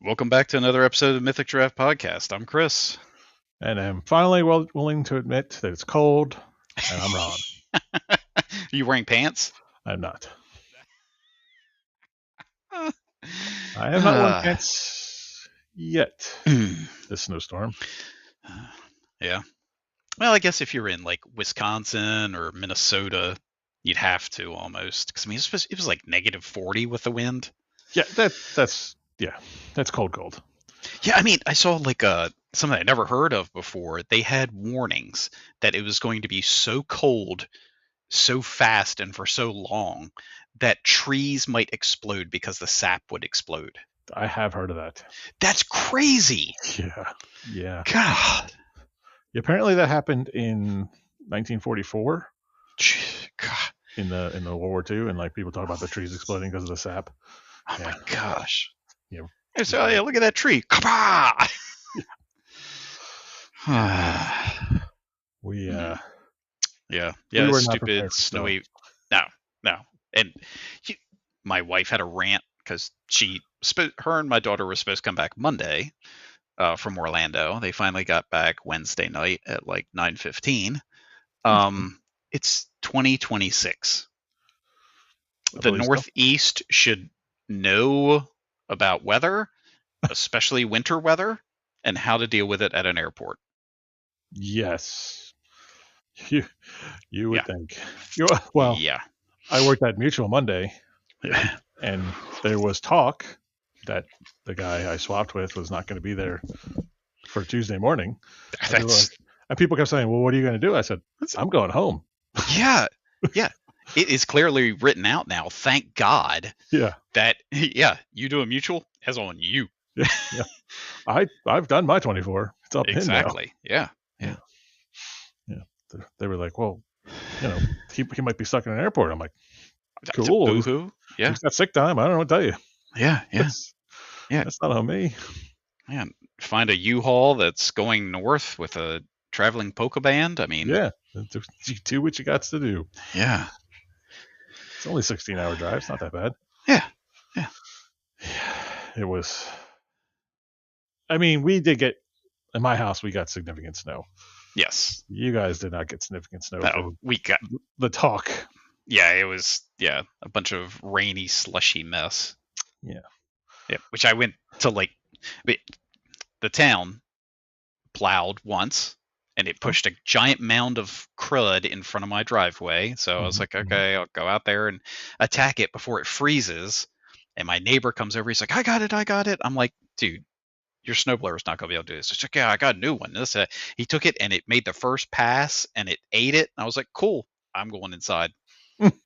Welcome back to another episode of Mythic Giraffe Podcast. I'm Chris. And I'm finally willing to admit that it's cold, and I'm wrong. Are you wearing pants? I'm not. Uh, I have not worn pants yet this snowstorm. Yeah. Well, I guess if you're in like Wisconsin or Minnesota, you'd have to almost. Because I mean, it was like -40 with the wind. Yeah, that's cold. Yeah, I mean, I saw like something I never heard of before. They had warnings that it was going to be so cold, so fast, and for so long that trees might explode because the sap would explode. I have heard of that. That's crazy. Yeah. God. Apparently that happened in 1944 God. in the World War II, and like people talk about the trees exploding because of the sap. Oh my gosh. Yeah. So, yeah, look at that tree. Yeah, stupid snowy. No. And my wife had a rant because her and my daughter were supposed to come back Monday from Orlando. They finally got back Wednesday night at like 9:15. It's 2026. The Northeast should know about weather, especially winter weather, and how to deal with it at an airport. Yes. You would think. Yeah. I worked at Mutual Monday, and there was talk that the guy I swapped with was not going to be there for Tuesday morning. And people kept saying, well, what are you going to do? I said, I'm going home. Yeah. It is clearly written out now. Thank God. Yeah. That, you do a Mutual, that's on you. Yeah. I've done my 24. It's up exactly. Yeah. They were like, well, he might be stuck in an airport. I'm like, cool. Boo-hoo. Yeah. He's got sick time. I don't know what to tell you. Yeah. That's not on me. Man, find a U-Haul that's going north with a traveling polka band. I mean, do what you got to do. Yeah. It's only 16-hour drive. It's not that bad. Yeah. It was. I mean, we did get in my house. We got significant snow. Yes. You guys did not get significant snow. No, we got the talk. Yeah, it was a bunch of rainy, slushy mess. Yeah. Which I went to the town plowed once, and it pushed a giant mound of crud in front of my driveway. So I was like, okay, I'll go out there and attack it before it freezes. And my neighbor comes over. He's like, I got it. I'm like, dude, your snowblower is not going to be able to do this. He's like, yeah, I got a new one. He took it, and it made the first pass, and it ate it. And I was like, cool, I'm going inside. Meanwhile,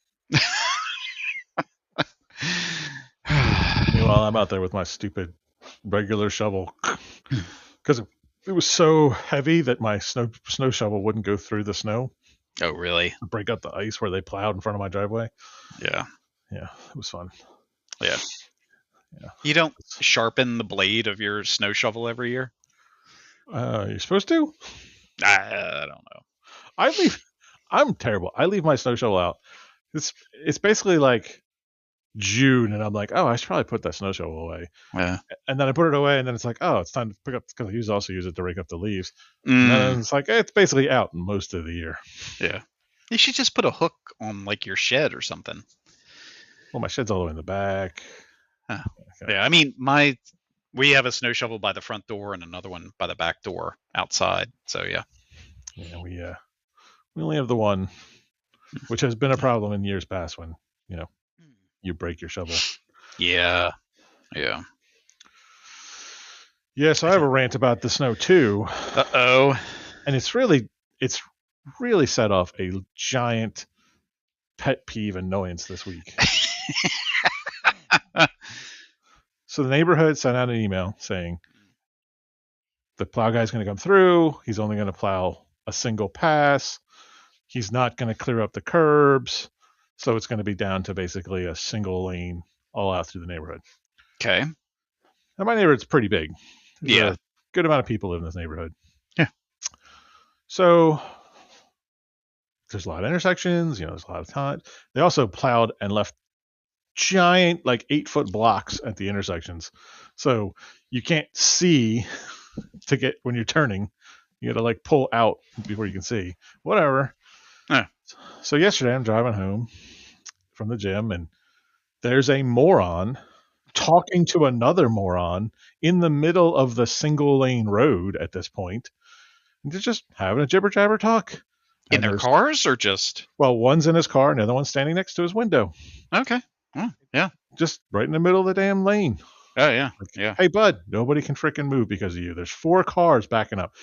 I'm out there with my stupid regular shovel because it was so heavy that my snow shovel wouldn't go through the snow. Oh, really? Break up the ice where they plowed in front of my driveway. Yeah, it was fun. Yeah. You don't sharpen the blade of your snow shovel every year? You're supposed to? I don't know. I'm terrible. I leave my snow shovel out. It's basically like June, and I'm like, oh, I should probably put that snow shovel away. Yeah. And then I put it away, and then it's like, oh, it's time to pick up, because I also use it to rake up the leaves. And then it's like, it's basically out most of the year. Yeah. You should just put a hook on like your shed or something. Well, my shed's all the way in the back. Oh. Okay. Yeah, I mean, we have a snow shovel by the front door and another one by the back door outside. So yeah. Yeah, we only have the one, which has been a problem in years past when you break your shovel. Yeah. So I have a rant about the snow too. Uh-oh. And it's really set off a giant pet peeve annoyance this week. So the neighborhood sent out an email saying the plow guy's going to come through. He's only going to plow a single pass. He's not going to clear up the curbs. So it's going to be down to basically a single lane all out through the neighborhood. Okay. Now my neighborhood's pretty big. There's a good amount of people live in this neighborhood. Yeah. So there's a lot of intersections. There's a lot of time. They also plowed and left giant, like 8-foot blocks at the intersections. So you can't see to get when you're turning. You got to like pull out before you can see. Whatever. Huh. So yesterday I'm driving home from the gym and there's a moron talking to another moron in the middle of the single lane road at this point. And they're just having a jibber jabber talk. In And their there's, cars or just well, one's in his car and the other one's standing next to his window, okay? Yeah. just right in the middle of the damn lane. Oh yeah. Like, Yeah. hey, bud, nobody can freaking move because of you. There's 4 cars backing up.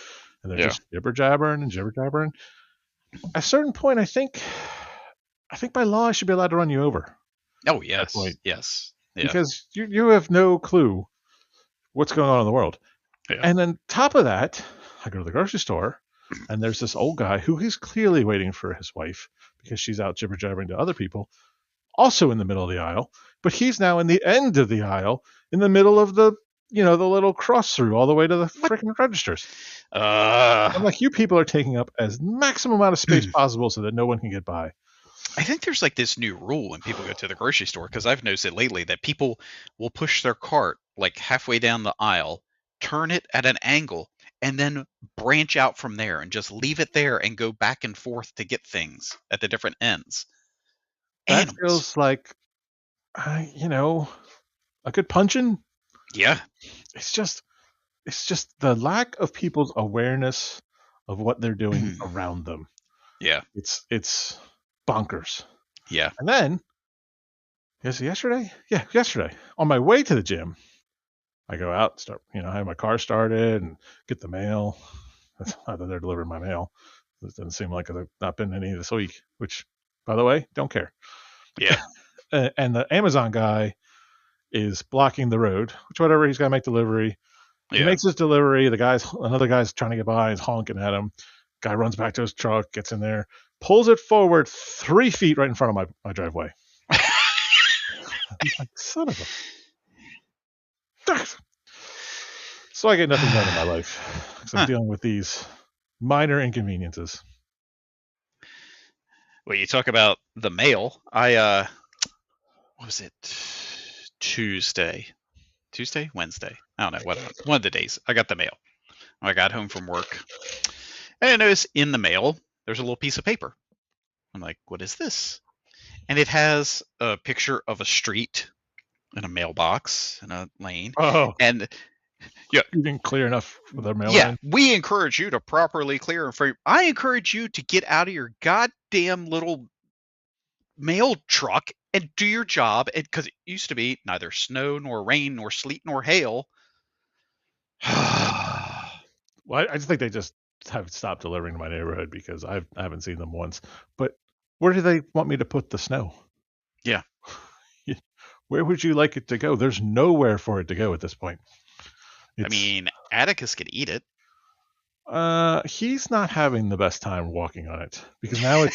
And they're Yeah. just jibber jabbering and jibber jabbering. At a certain point, I think by law I should be allowed to run you over. Oh At that yes. point, Yes. Yeah. because you have no clue what's going on in the world. Yeah. And then top of that, I go to the grocery store, and there's this old guy who he's clearly waiting for his wife because she's out jibber jabbering to other people, also in the middle of the aisle. But he's now in the end of the aisle, in the middle of the the little cross through all the way to the What? freaking registers. I'm like, you people are taking up as maximum amount of space possible so that no one can get by. I think there's like this new rule when people go to the grocery store, because I've noticed it lately that people will push their cart like halfway down the aisle, turn it at an angle, and then branch out from there and just leave it there and go back and forth to get things at the different ends. That Animals. feels like, a good punching. Yeah. It's just the lack of people's awareness of what they're doing around them. Yeah. It's bonkers. Yeah. And then, yesterday? Yeah, yesterday. On my way to the gym, I go out, start, have my car started and get the mail. Not that they're delivering my mail. It doesn't seem like I've not been any this week, which, by the way, don't care. Yeah. And the Amazon guy is blocking the road, which whatever, he's got to make delivery. He Yeah. makes his delivery. Another guy's trying to get by, is honking at him. Guy runs back to his truck, gets in there, pulls it forward 3 feet right in front of my driveway. I'm like, son of a. So I get nothing done in my life because I'm dealing with these minor inconveniences. Well, you talk about the mail. What was it? Tuesday, Wednesday. I don't know what. One of the days I got the mail. I got home from work, and I noticed in the mail there's a little piece of paper. I'm like, what is this? And it has a picture of a street and a mailbox and a lane. Oh, and yeah, you didn't clear enough for the mail. Yeah, we encourage you to properly clear and free. I encourage you to get out of your goddamn little mail truck and do your job. Because it used to be neither snow nor rain nor sleet nor hail. Well, I just think they just have stopped delivering to my neighborhood because I haven't seen them once. But where do they want me to put the snow? Yeah. Where would you like it to go? There's nowhere for it to go at this point. I mean, Atticus could eat it. He's not having the best time walking on it because now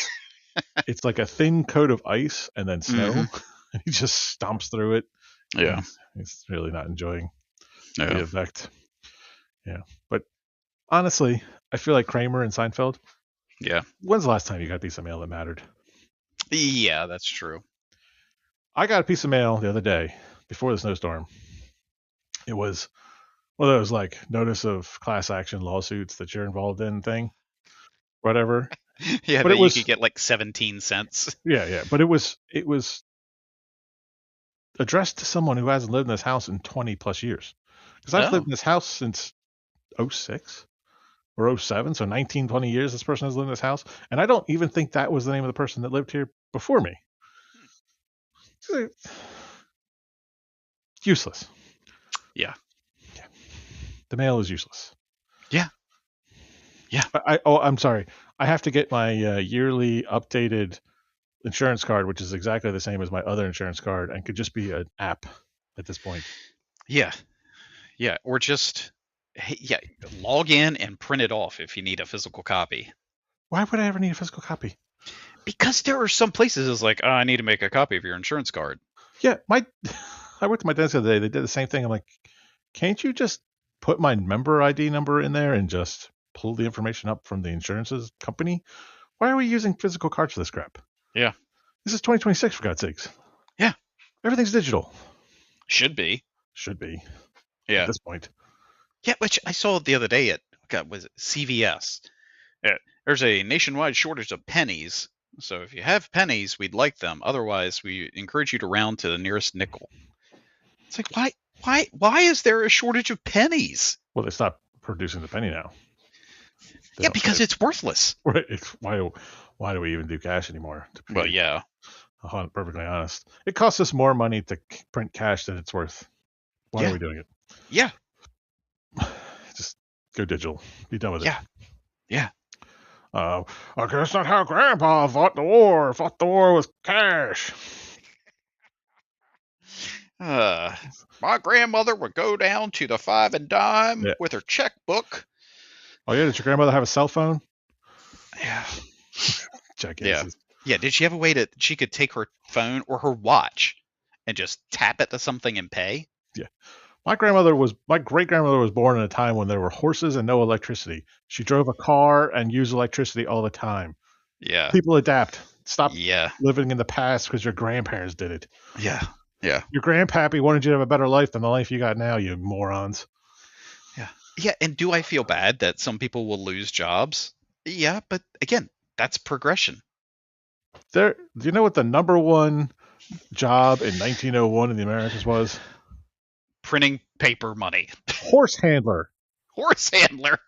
it's like a thin coat of ice and then snow. And he just stomps through it. Yeah. He's really not enjoying the effect. Yeah. But honestly, I feel like Kramer and Seinfeld. Yeah. When's the last time you got a piece of mail that mattered? Yeah, that's true. I got a piece of mail the other day before the snowstorm. It was one of those like notice of class action lawsuits that you're involved in thing. Whatever. Yeah, but you could get like 17 cents. Yeah. But it was addressed to someone who hasn't lived in this house in 20 plus years. Because I've lived in this house since 06 or 07, so 19, 20 years this person has lived in this house. And I don't even think that was the name of the person that lived here before me. Useless. Yeah. The mail is useless. Yeah. I'm sorry. I have to get my yearly updated insurance card, which is exactly the same as my other insurance card and could just be an app at this point. Yeah. Or just log in and print it off if you need a physical copy. Why would I ever need a physical copy? Because there are some places it's like, I need to make a copy of your insurance card. Yeah, I worked at my desk the other day. They did the same thing. I'm like, can't you just put my member ID number in there and just pull the information up from the insurance's company? Why are we using physical cards for this crap? Yeah. This is 2026, for God's sakes. Yeah. Everything's digital. Should be. at Yeah. this point. Yeah, which I saw the other day at, God, was it CVS? Yeah, there's a nationwide shortage of pennies. So if you have pennies, we'd like them. Otherwise, we encourage you to round to the nearest nickel. It's like, why is there a shortage of pennies? Well, they stopped producing the penny now. Yeah, because it's worthless. Right. Why do we even do cash anymore? Well, yeah. Perfectly honest, it costs us more money to print cash than it's worth. Why are we doing it? Yeah. Just go digital. Be done with it. Yeah. Yeah. I guess that's not how Grandpa fought the war. Fought the war with cash. My grandmother would go down to the 5 and dime with her checkbook. Oh yeah, did your grandmother have a cell phone? Yeah. Jackasses. Yeah. Did she have a way that she could take her phone or her watch and just tap it to something and pay? Yeah. My great grandmother was born in a time when there were horses and no electricity. She drove a car and used electricity all the time. Yeah. People adapt. Stop Yeah. living in the past because your grandparents did it. Yeah. Yeah. Your grandpappy wanted you to have a better life than the life you got now, you morons. Yeah. Yeah. And do I feel bad that some people will lose jobs? Yeah. But again, that's progression. Do you know what the number one job in 1901 in the Americas was? Printing paper money. Horse handler. Horse handler.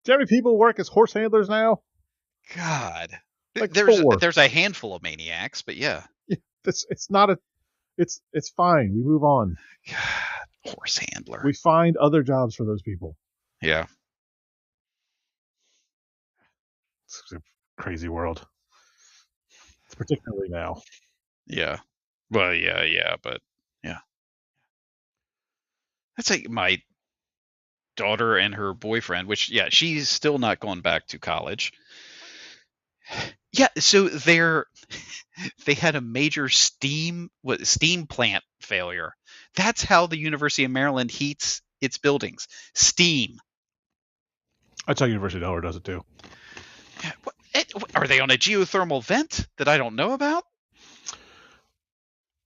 Do you know how many people work as horse handlers now? God. Like there's a handful of maniacs, but yeah. It's not a it's fine. We move on. God, horse handler. We find other jobs for those people. Yeah. It's a crazy world. It's particularly now. Yeah. Well, yeah, but yeah. That's like my daughter and her boyfriend, which yeah, she's still not going back to college. Yeah, so they had a major steam plant failure. That's how the University of Maryland heats its buildings. Steam. That's how University of Delaware does it too. Are they on a geothermal vent that I don't know about?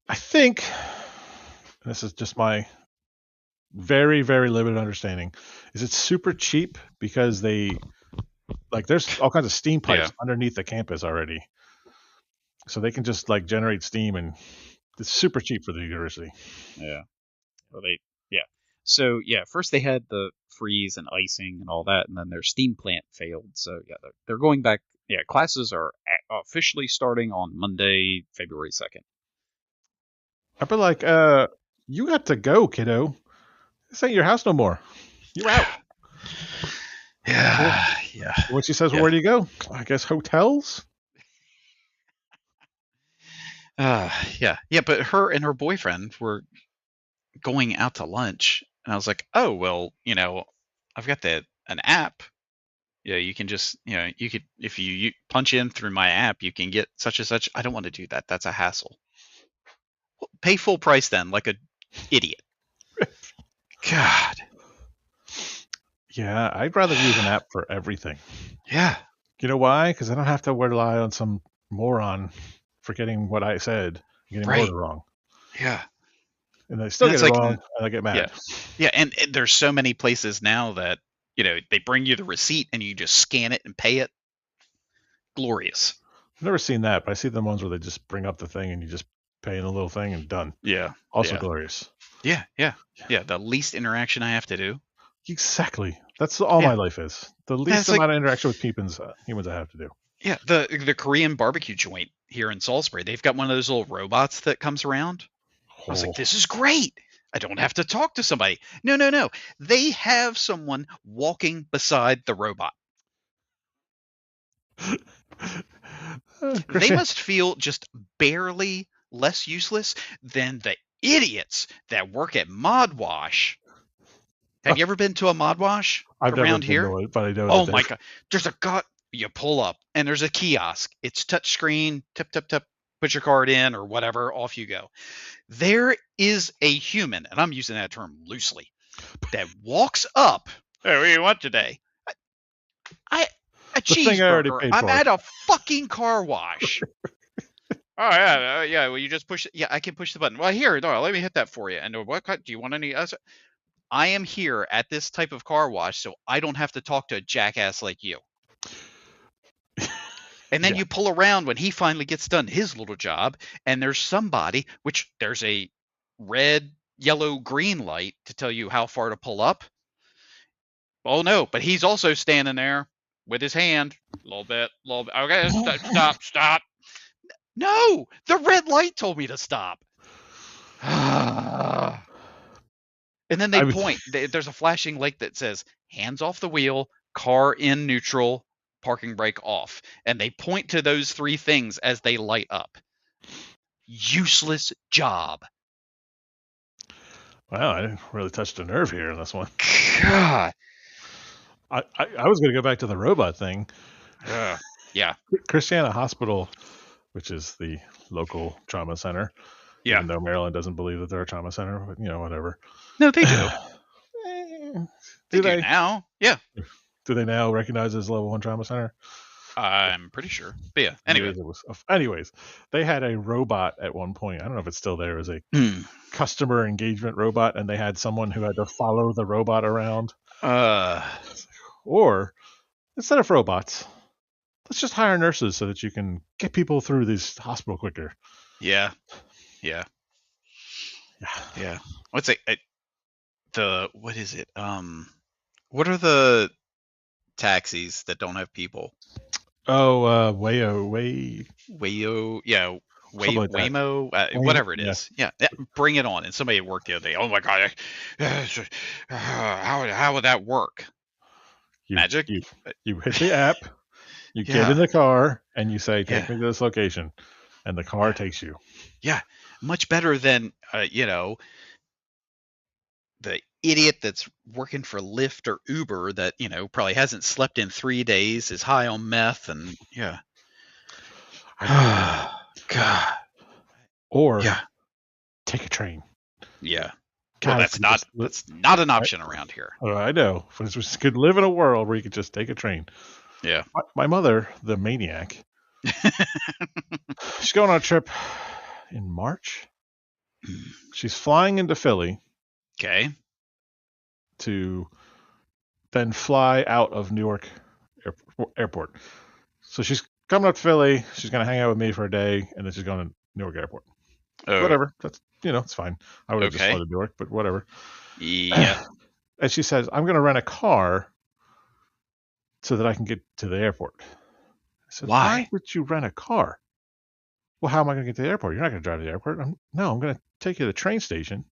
I think, and this is just my very, very limited understanding, is it's super cheap because there's all kinds of steam pipes underneath the campus already. So they can just generate steam, and it's super cheap for the university. Yeah. Well, So first they had the freeze and icing and all that, and then their steam plant failed. So yeah, they're going back. Yeah, classes are officially starting on Monday, February 2nd. I'd be like, you got to go, kiddo. This ain't your house no more. You're out. Yeah. When she says, well, where do you go? I guess hotels. Yeah. But her and her boyfriend were going out to lunch, and I was like, oh well, I've got an app. Yeah, you can just you could, if you punch in through my app, you can get such and such. I don't want to do that. That's a hassle. Well, pay full price then, like a idiot. God. Yeah, I'd rather use an app for everything. Yeah. You know why? Because I don't have to rely on some moron forgetting what I said, getting the order wrong. Yeah. And I still get it wrong, and I get mad. Yeah, and there's so many places now that, they bring you the receipt and you just scan it and pay it. Glorious. I've never seen that, but I see the ones where they just bring up the thing and you just pay in a little thing and done. Yeah. Also glorious. Yeah. The least interaction I have to do. Exactly. That's all my life is. The least amount of interaction with humans I have to do. Yeah, the Korean barbecue joint here in Salisbury, they've got one of those little robots that comes around. I was like, this is great. I don't have to talk to somebody. No. They have someone walking beside the robot. They must feel just barely less useless than the idiots that work at Mod Wash. Have you ever been to a Mod Wash around here? To it, but I know. Oh my God. There's you pull up and there's a kiosk. It's touchscreen, tip, put your card in or whatever, off you go. There is a human, and I'm using that term loosely, that walks up. Hey, what do you want today? A cheeseburger. I'm at a fucking car wash. Oh yeah. Well, you just push it. Yeah, I can push the button. Well, here, no, let me hit that for you. And what do you want? Any? I am here at this type of car wash so I don't have to talk to a jackass like you. And then Yeah. you pull around when he finally gets done his little job, and there's somebody, which there's a red, yellow, green light to tell you how far to pull up. Oh no, but he's also standing there with his hand, a little bit. Okay, stop. No, the red light told me to stop. And then they I mean, point. There's a flashing light that says hands off the wheel, car in neutral, parking brake off. And they point to those three things as they light up. Useless job. wow, I didn't really touch the nerve here in this one. God. I was going to go back to the robot thing. Yeah. Christiana Hospital, which is the local trauma center, Yeah. even though Maryland doesn't believe that they're a trauma center, but whatever. No, they do. Do they do now. Yeah. Do they now recognize it as level 1 trauma center? I'm pretty sure. But yeah. Anyways, they had a robot at one point. I don't know if it's still there. It was a customer engagement robot, and they had someone who had to follow the robot around. Or instead of robots, let's just hire nurses so that you can get people through this hospital quicker. Yeah. What's it? What is it? What are the taxis that don't have people? Oh, Wayo, yeah, like Waymo, whatever it is. Yeah, bring it on. And somebody at work the other day, oh my god, how would that work? Magic? You hit the app, you get in the car, and you say, take me to this location, and the car takes you. Yeah, much better than the idiot that's working for Lyft or Uber that probably hasn't slept in 3 days, is high on meth, and God. Or take a train. Yeah. God, well, that's not an option around here. Oh, I know. But we could live in a world where you could just take a train. Yeah. My mother, the maniac, she's going on a trip in March. She's flying into Philly. Okay. To then fly out of Newark Airport. So she's coming up to Philly. She's going to hang out with me for a day, and then she's going to Newark Airport. Whatever. That's it's fine. I would have just flown to Newark, but whatever. Yeah. And she says, I'm going to rent a car so that I can get to the airport. I said, why would you rent a car? Well, how am I going to get to the airport? You're not going to drive to the airport. I'm going to take you to the train station.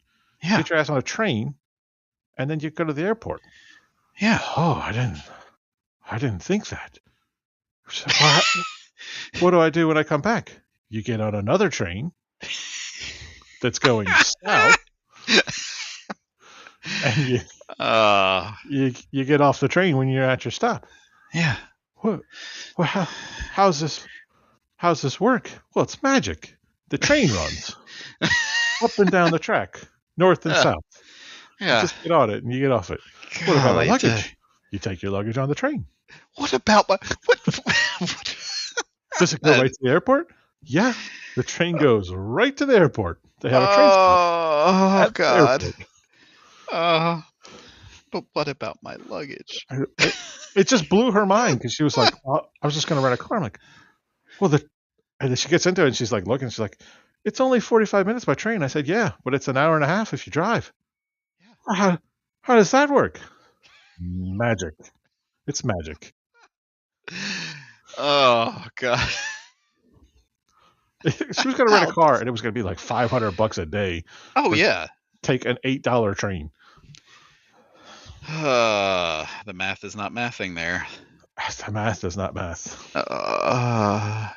Yeah. Get your ass on a train, and then you go to the airport. Yeah. Oh, I didn't think that. So, what do I do when I come back? You get on another train that's going south, and you get off the train when you're at your stop. Yeah. What? Well, how's this work? Well, it's magic. The train runs up and down the track, north and south. Yeah. You just get on it and you get off it. God, what about my luggage? You take your luggage on the train. What about my Does it go right to the airport? Yeah. The train goes right to the airport. They have a train stop. Oh God. But what about my luggage? It just blew her mind because she was like, I was just going to rent a car. I'm like, well, and then she gets into it and she's like looking. She's like, it's only 45 minutes by train. I said, yeah, but it's an hour and a half if you drive. Yeah. How does that work? Magic. It's magic. Oh God. She was going to rent a car and it was going to be like $500 a day. Oh yeah. Take an $8 train. The math is not mathing there. The math is not math. I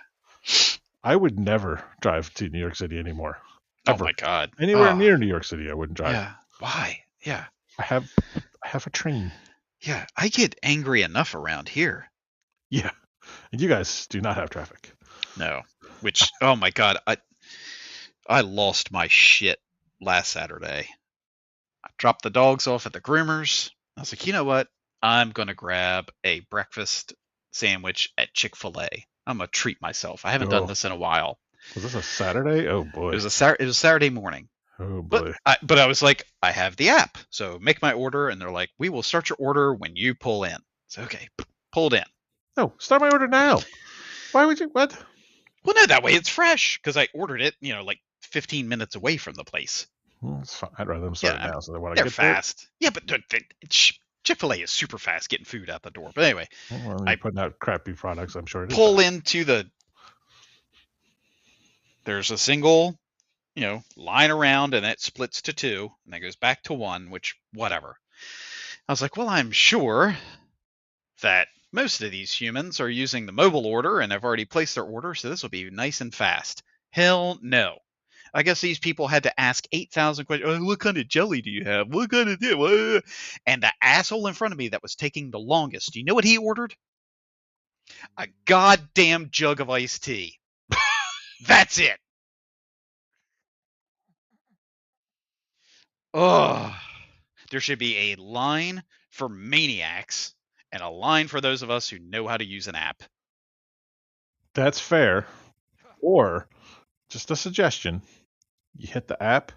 would never drive to New York City anymore. Ever. Oh my God. Anywhere near New York City, I wouldn't drive. Yeah. Why? Yeah. I have a train. Yeah. I get angry enough around here. Yeah. And you guys do not have traffic. No. Which, oh my God. I lost my shit last Saturday. I dropped the dogs off at the groomers. I was like, you know what? I'm going to grab a breakfast sandwich at Chick-fil-A. I'm going to treat myself. I haven't done this in a while. Was this a Saturday? Oh boy. It was Saturday morning. Oh But boy. I was like, I have the app, so make my order, and they're like, we will start your order when you pull in. So okay, pulled in. No, start my order now. Why would you? What? Well, no, that way it's fresh because I ordered it, like 15 minutes away from the place. Well, it's fine. I'd rather them Yeah, start it now, so they want to they're get to it. fast. Yeah, but Chick-fil-A is super fast getting food out the door. But anyway, Well, you're I putting out crappy products. I'm sure it is pull fast. into there's a single, line around, and it splits to two, and then goes back to one, which, whatever. I was like, well, I'm sure that most of these humans are using the mobile order and have already placed their order, so this will be nice and fast. Hell no. I guess these people had to ask 8,000 questions. Oh, what kind of jelly do you have? What kind of dip? And the asshole in front of me that was taking the longest, do you know what he ordered? A goddamn jug of iced tea. That's it. Oh, there should be a line for maniacs and a line for those of us who know how to use an app. That's fair. Or just a suggestion: you hit the app,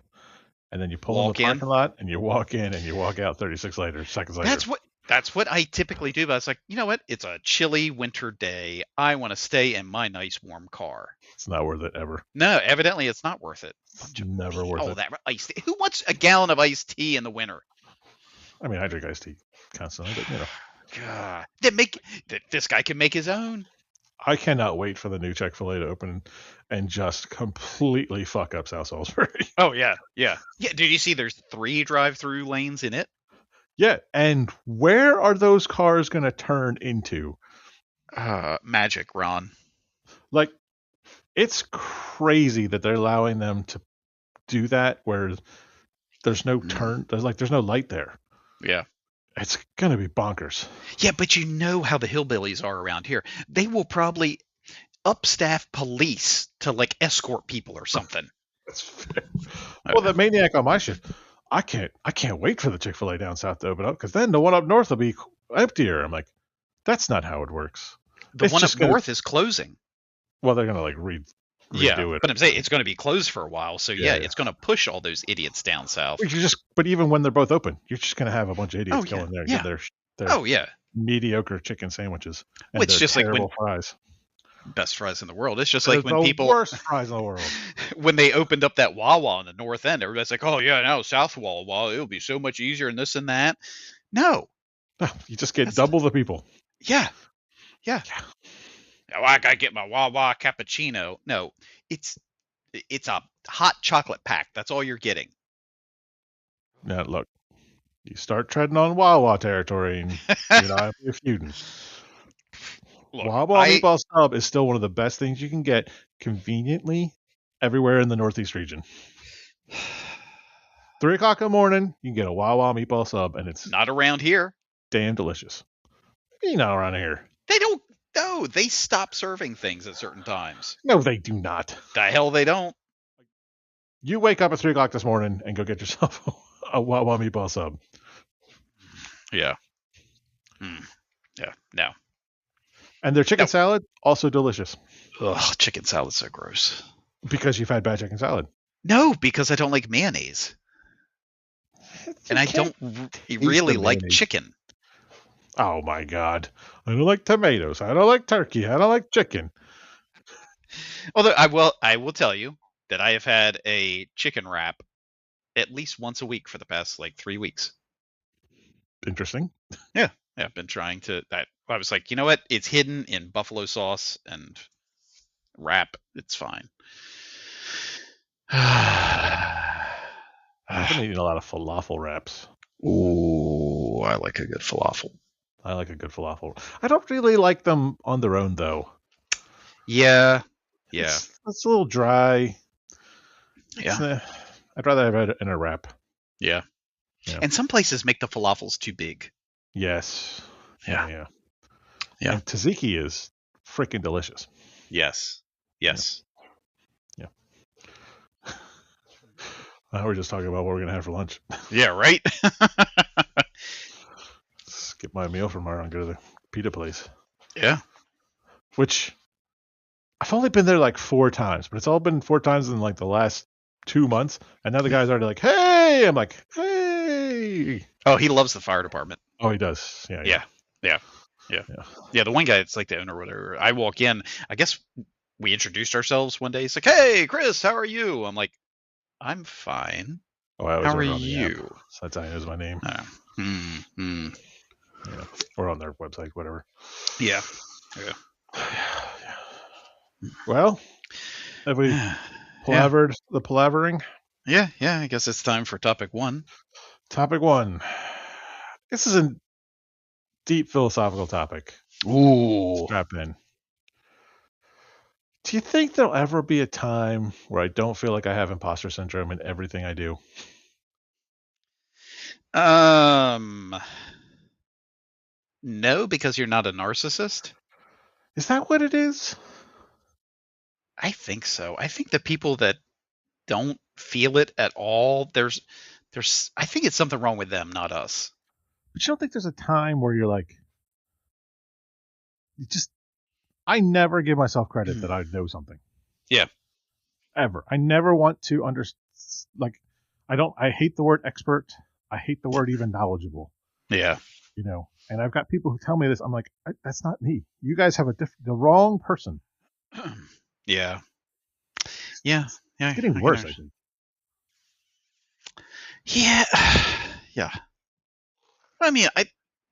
and then you pull in the Walk in. parking lot, and you walk in, and you walk out 36 seconds later. That's what I typically do. But I was like, you know what? It's a chilly winter day. I want to stay in my nice warm car. It's not worth it ever. No, evidently it's not worth it. It's never worth it. That iced tea. Who wants a gallon of iced tea in the winter? I mean, I drink iced tea constantly, but God, this guy can make his own. I cannot wait for the new Chick-fil-A to open and just completely fuck up South Salisbury. Oh yeah. Did you see? There's 3 drive-through lanes in it. Yeah, and where are those cars going to turn into? Magic, Ron. Like, it's crazy that they're allowing them to do that where there's no turn. There's no light there. Yeah. It's going to be bonkers. Yeah, but you know how the hillbillies are around here. They will probably upstaff police to escort people or something. That's fair. Well, the maniac on my shift, I can't wait for the Chick-fil-A down south to open up because then the one up north will be emptier. I'm like, that's not how it works. The one up north is closing. Well, they're gonna redo it. But I'm saying it's going to be closed for a while, so it's going to push all those idiots down south. But even when they're both open, you're just gonna have a bunch of idiots go in there and get their mediocre chicken sandwiches and it's just terrible fries. Best fries in the world. It's just like when people worst fries in the world. When they opened up that Wawa in the north end, everybody's like, "Oh yeah, now South Wawa, it'll be so much easier and this and that." No, you just get double the people. Yeah. Oh, I gotta get my Wawa cappuccino. No, it's a hot chocolate pack. That's all you're getting. Now look, you start treading on Wawa territory, and you know you're feuding. Wawa meatball sub is still one of the best things you can get conveniently everywhere in the Northeast region. 3 o'clock in the morning, you can get a Wawa meatball sub, and it's not around here. Damn delicious. Maybe not around here. They don't. No, they stop serving things at certain times. No, they do not. The hell they don't. You wake up at 3 o'clock this morning and go get yourself a Wawa meatball sub. Yeah. Yeah. No. And their chicken salad, also delicious. Ugh, chicken salad's so gross. Because you've had bad chicken salad. No, because I don't like mayonnaise. And I don't really like chicken. Oh my God. I don't like tomatoes. I don't like turkey. I don't like chicken. Although I will tell you that I have had a chicken wrap at least once a week for the past 3 weeks. Interesting. Yeah. I've been trying to I was like, you know what? It's hidden in buffalo sauce and wrap. It's fine. I've been eating a lot of falafel wraps. Ooh, I like a good falafel. I like a good falafel. I don't really like them on their own, though. Yeah. It's a little dry. Yeah. I'd rather have it in a wrap. Yeah. And some places make the falafels too big. Yes. Yeah. And tzatziki is freaking delicious. Yes. Yeah. We're just talking about what we're going to have for lunch. Yeah, right? Skip my meal from tomorrow and go to the pita place. Yeah. Which I've only been there 4 times, but it's all been 4 times in the last 2 months, and now the guy's already like, "Hey!" I'm like, "Hey!" Oh, he loves the fire department. Oh, he does. Yeah. Yeah, the one guy, it's like the owner or whatever. I walk in. I guess we introduced ourselves one day. He's like, "Hey, Chris, how are you?" I'm like, "I'm fine. Oh, I always How are order on the app, you?" so that's how he knows my name. Hmm. Yeah, or on their website, whatever. Yeah. Well, have we palavered the palavering? Yeah. I guess it's time for topic 1. Topic 1. This is a deep philosophical topic. Ooh. Strap in. Do you think there'll ever be a time where I don't feel like I have imposter syndrome in everything I do? No, because you're not a narcissist. Is that what it is? I think so. I think the people that don't feel it at all, there's I think it's something wrong with them, not us. But you don't think there's a time where you're like, I never give myself credit that I know something. Yeah. Ever. I never want to I hate the word expert. I hate the word even knowledgeable. Yeah. And I've got people who tell me this. I'm like, that's not me. You guys have the wrong person. Yeah. It's getting worse, I think. Yeah. Yeah. I mean,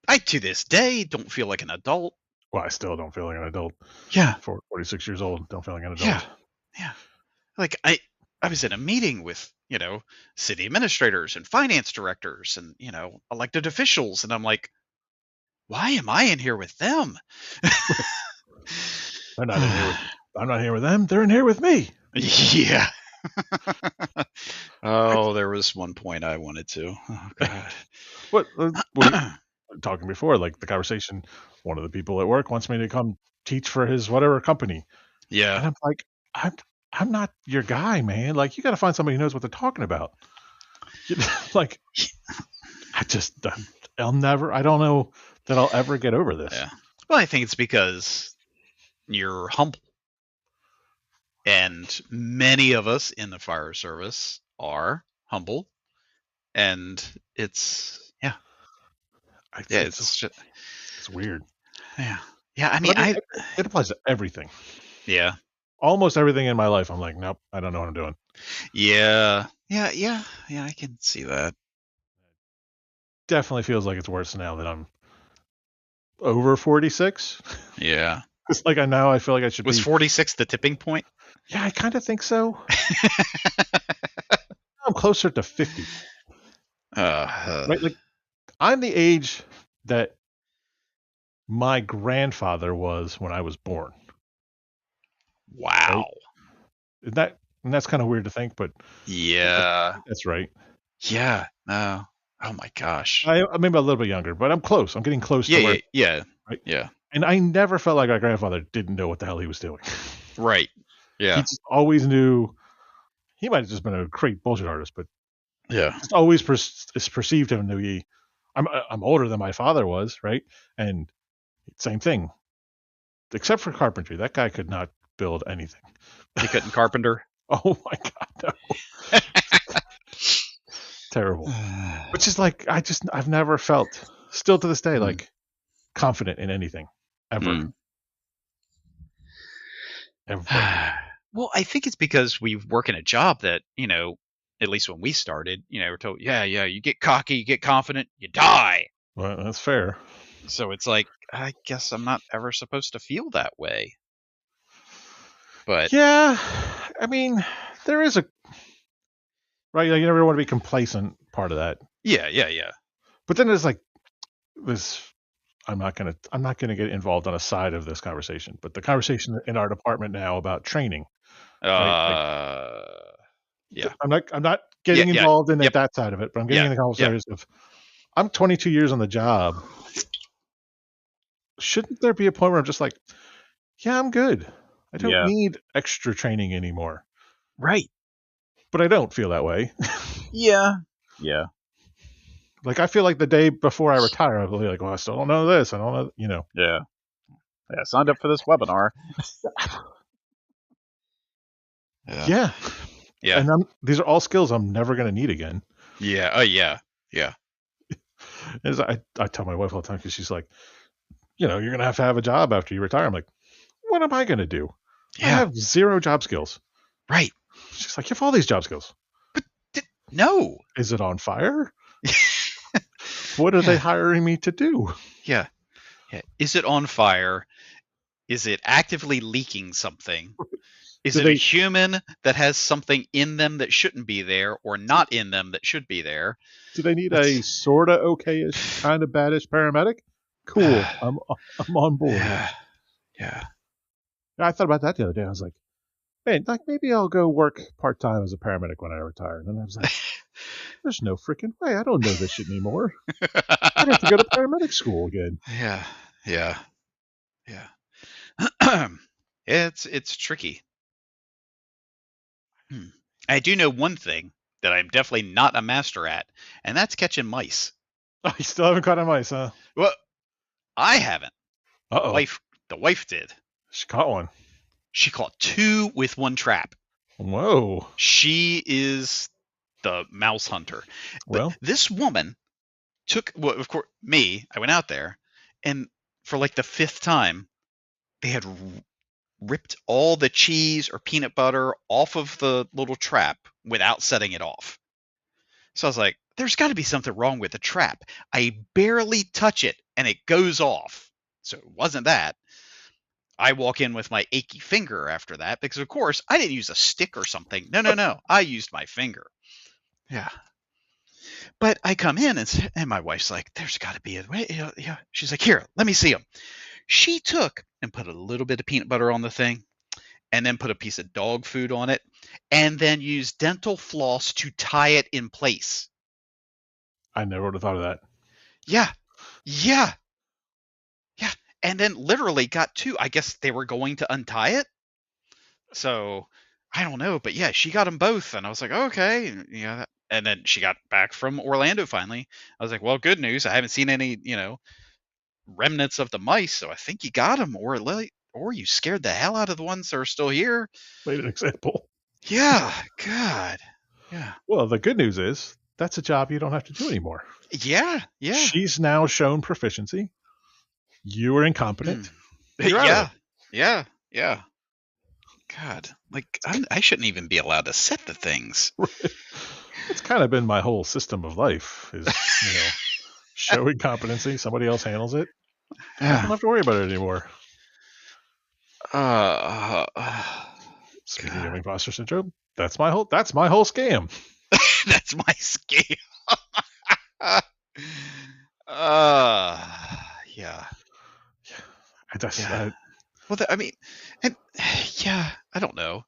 I to this day don't feel like an adult. Well, I still don't feel like an adult. Yeah. 46 years old, don't feel like an adult. Yeah. Like I was in a meeting with, city administrators and finance directors and, elected officials. And I'm like, why am I in here with them? They're not in here with I'm not here with them. They're in here with me. Yeah. There was one point I wanted to. Oh, God. What we were talking before, like the conversation, one of the people at work wants me to come teach for his whatever company. Yeah. And I'm like, I'm not your guy, man. Like, you got to find somebody who knows what they're talking about. Like, I don't know that I'll ever get over this. Yeah. Well, I think it's because you're humble. And many of us in the fire service are humble. And it's it's weird. Yeah. Yeah. I mean, it applies to everything. Yeah. Almost everything in my life. I'm like, nope, I don't know what I'm doing. Yeah. I can see that. Definitely feels like it's worse now that I'm over 46. Yeah. It's like I feel like I should Was 46 the tipping point? Yeah, I kind of think so. I'm closer to 50. Right? Like, I'm the age that my grandfather was when I was born. Wow. Right? And that's kind of weird to think, but yeah, that's right. Yeah. No. Oh my gosh. I maybe a little bit younger, but I'm close. I'm getting close to where. Yeah. Right? Yeah. And I never felt like my grandfather didn't know what the hell he was doing. Right. Yeah. He just always knew. He might have just been a great bullshit artist, but just always is perceived him to be. I'm older than my father was, right? And same thing, except for carpentry. That guy could not build anything. He couldn't carpenter. Oh my god, no! Terrible. Which is like I've never felt, still to this day, like confident in anything ever. Ever. Well, I think it's because we work in a job that, at least when we started, we're told, you get cocky, you get confident, you die. Well, that's fair. So it's like, I guess I'm not ever supposed to feel that way. But yeah, I mean, there is a right. Like, you never want to be complacent. Part of that. Yeah. But then there's like this. I'm not gonna get involved on a side of this conversation, but the conversation in our department now about training. Yeah. I'm not getting involved in that side of it, but I'm getting in the conversation of I'm 22 years on the job. Shouldn't there be a point where I'm just like, yeah, I'm good. I don't need extra training anymore. Right. But I don't feel that way. Yeah. Like, I feel like the day before I retire, I'll be like, well, I still don't know this. I don't know, Yeah. I signed up for this webinar. Yeah. Yeah. And these are all skills I'm never going to need again. Yeah. Oh, yeah. Yeah. As I tell my wife all the time, because she's like, you're going to have a job after you retire. I'm like, what am I going to do? I Yeah. have 0 job skills. Right. She's like, you have all these job skills. No. Is it on fire? What are they Yeah. hiring me to do? Yeah. Yeah. Is it on fire? Is it actively leaking something? Is Do it a they human that has something in them that shouldn't be there, or not in them that should be there? do they need a That's sort of okay-ish, kind of badish paramedic? Cool. I'm on board. yeah. Yeah. I thought about that the other day. I was like, man, like maybe I'll go work part-time as a paramedic when I retire. And then I was like, there's no freaking way. I don't know this shit anymore. I'd have to go to paramedic school again. Yeah. Yeah. Yeah. It's tricky. I do know one thing that I'm definitely not a master at, and that's catching mice. Oh, you still haven't caught a mice, huh? Well, I haven't. The Uh-oh. wife did. She caught one. She caught 2 with 1 trap. Whoa. She is the mouse hunter. But Well, this woman well, of course, I went out there, and for like the 5th time, they had ripped all the cheese or peanut butter off of the little trap without setting it off. So I was like, there's got to be something wrong with the trap. I barely touch it and it goes off. So it wasn't that. I walk in with my achy finger after that because, of course, I didn't use a stick or something. No. I used my finger. Yeah. But I come in and my wife's like, there's got to be a way. Yeah. She's like, here, let me see them. She took and put a little bit of peanut butter on the thing and then put a piece of dog food on it and then used dental floss to tie it in place. I never would have thought of that. Yeah. Yeah. Yeah. And then literally got 2. I guess they were going to untie it. So I don't know. But yeah, she got them both. And I was like, okay. Yeah. And then she got back from Orlando finally. I was like, well, good news. I haven't seen any, remnants of the mice. So I think you got them, or you scared the hell out of the ones that are still here. Made an example. Yeah. God. Yeah. Well, the good news is that's a job you don't have to do anymore. Yeah. Yeah. She's now shown proficiency. You were incompetent. You're out of Yeah. it. Yeah. Yeah. God, like I shouldn't even be allowed to set the things. It's kind of been my whole system of life is, showing competency. Somebody else handles it. I don't have to worry about it anymore. Speaking of imposter syndrome, that's my whole scam. That's my scam. Yeah. Well, I mean, and yeah, I don't know.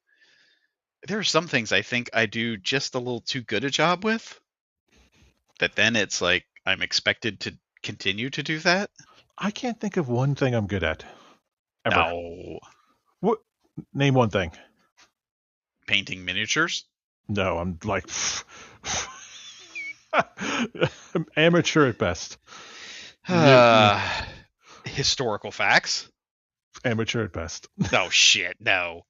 There are some things I think I do just a little too good a job with. That then it's like I'm expected to continue to do that. I can't think of one thing I'm good at. Ever. No. What? Name one thing. Painting miniatures? No, I'm like I'm amateur at best. Historical facts? Amateur at best. Oh shit, no.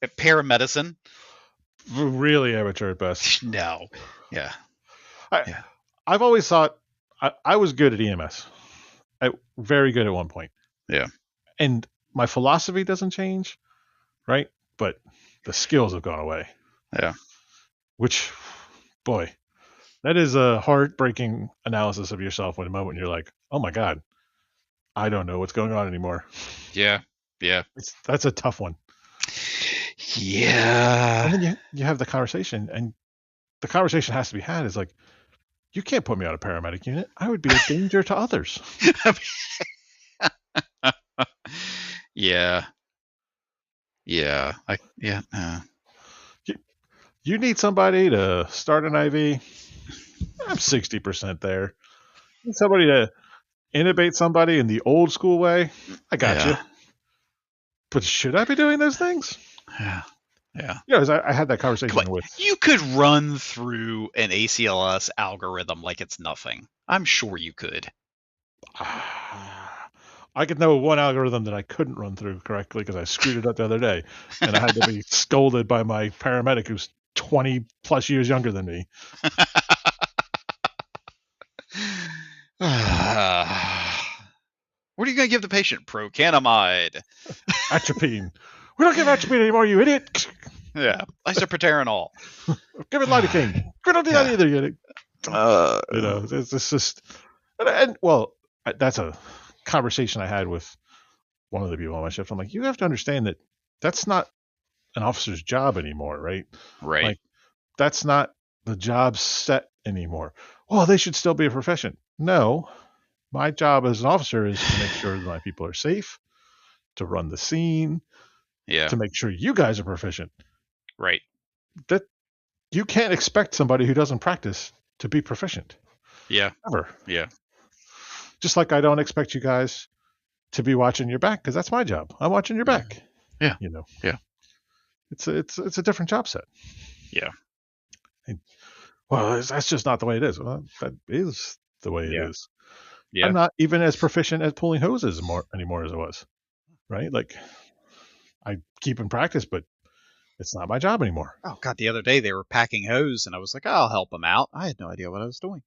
Paramedicine? Really amateur at best. No. Yeah. I've always thought I was good at EMS. Very good at one point. Yeah. And my philosophy doesn't change, right? But the skills have gone away. Yeah. Which, boy, that is a heartbreaking analysis of yourself when a moment you're like, oh my God, I don't know what's going on anymore. Yeah. Yeah. That's a tough one. Yeah. And then you have the conversation, and the conversation has to be had is like, you can't put me on a paramedic unit. I would be a danger to others. Yeah. Yeah. You need somebody to start an IV. I'm 60% there. You need somebody to intubate somebody in the old school way. I got you. But should I be doing those things? Yeah. Yeah. I had that conversation with. You could run through an ACLS algorithm like it's nothing. I'm sure you could. I could know one algorithm that I couldn't run through correctly because I screwed it up the other day, and I had to be scolded by my paramedic who's 20 plus years younger than me. What are you going to give the patient? Procanamide. Atropine. We don't give atropine anymore, you idiot. Yeah, isoproterenol. Give it lidocaine. We don't do that Yeah. either, you idiot. It's just, and well, that's a conversation I had with one of the people on my shift. I'm like, you have to understand that that's not an officer's job anymore, right? Right. Like, that's not the job set anymore. Well, they should still be a profession. No, my job as an officer is to make sure that my people are safe, to run the scene, Yeah. to make sure you guys are proficient. Right. That you can't expect somebody who doesn't practice to be proficient. Yeah. Ever. Yeah. Just like I don't expect you guys to be watching your back, because that's my job. I'm watching your back. Yeah. You know. Yeah. It's a different job set. Yeah. And, well, that's just not the way it is. Well, that is the way it is. Yeah. I'm not even as proficient at pulling hoses anymore as I was. Right? Like, I keep in practice, but it's not my job anymore. Oh God! The other day they were packing hose, and I was like, "I'll help them out." I had no idea what I was doing.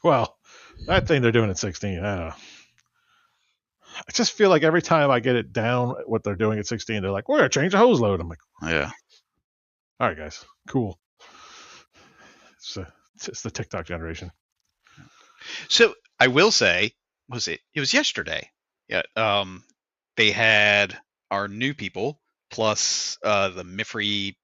Well, that thing they're doing at 16, I don't know. I just feel like every time I get it down what they're doing at 16, they're like, we're going to change the hose load. I'm like, Yeah. all right, guys, cool. It's the TikTok generation. So I will say, it was yesterday. Yeah. They had our new people plus the MIFRE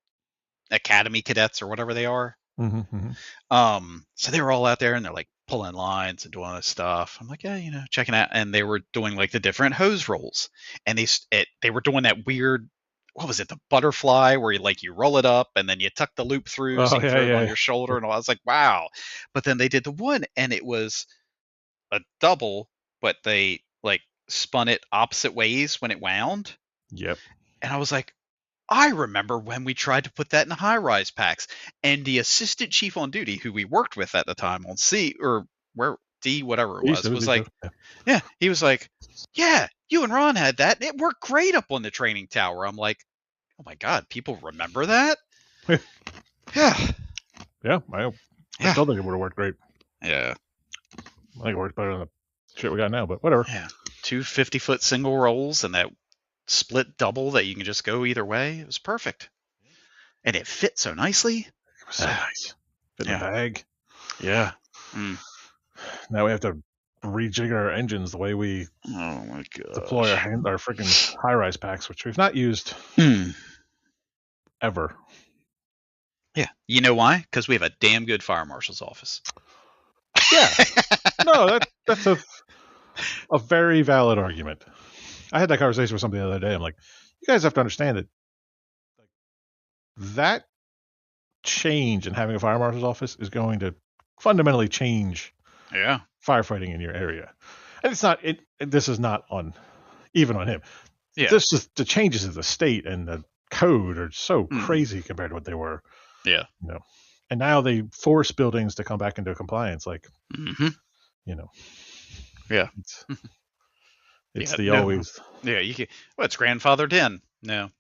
Academy cadets or whatever they are. Mm-hmm, mm-hmm. So they were all out there and they're like pulling lines and doing this stuff. I'm like, yeah, checking out, and they were doing like the different hose rolls, and they were doing that weird, what was it, the butterfly where you roll it up and then you tuck the loop through so you can throw it on your shoulder and all. I was like, wow. But then they did the one and it was a double, but they like spun it opposite ways when it wound. Yep. And I was like, I remember when we tried to put that in high-rise packs, and the assistant chief on duty, who we worked with at the time on C or where D, whatever it was like, yeah, he was like, yeah, you and Ron had that, and it worked great up on the training tower. I'm like, oh my God, people remember that? Yeah. Yeah, I still think it would have worked great. Yeah. I think it worked better than the shit we got now, but whatever. Yeah. 2 50-foot single rolls and that split double that you can just go either way. It was perfect. And it fit so nicely. It was so nice. Fit in the bag. Yeah. Now we have to rejigger our engines the way we deploy our freaking high-rise packs, which we've not used ever. Yeah. You know why? Because we have a damn good fire marshal's office. Yeah. No, that's a very valid argument. I had that conversation with somebody the other day. I'm like, you guys have to understand that change in having a fire marshal's office is going to fundamentally change firefighting in your area. And it's not this is not even on him. Yeah. This is the changes of the state and the code are so crazy compared to what they were. Yeah. And now they force buildings to come back into compliance. Like, Yeah. It's always. Yeah. It's grandfathered in. No,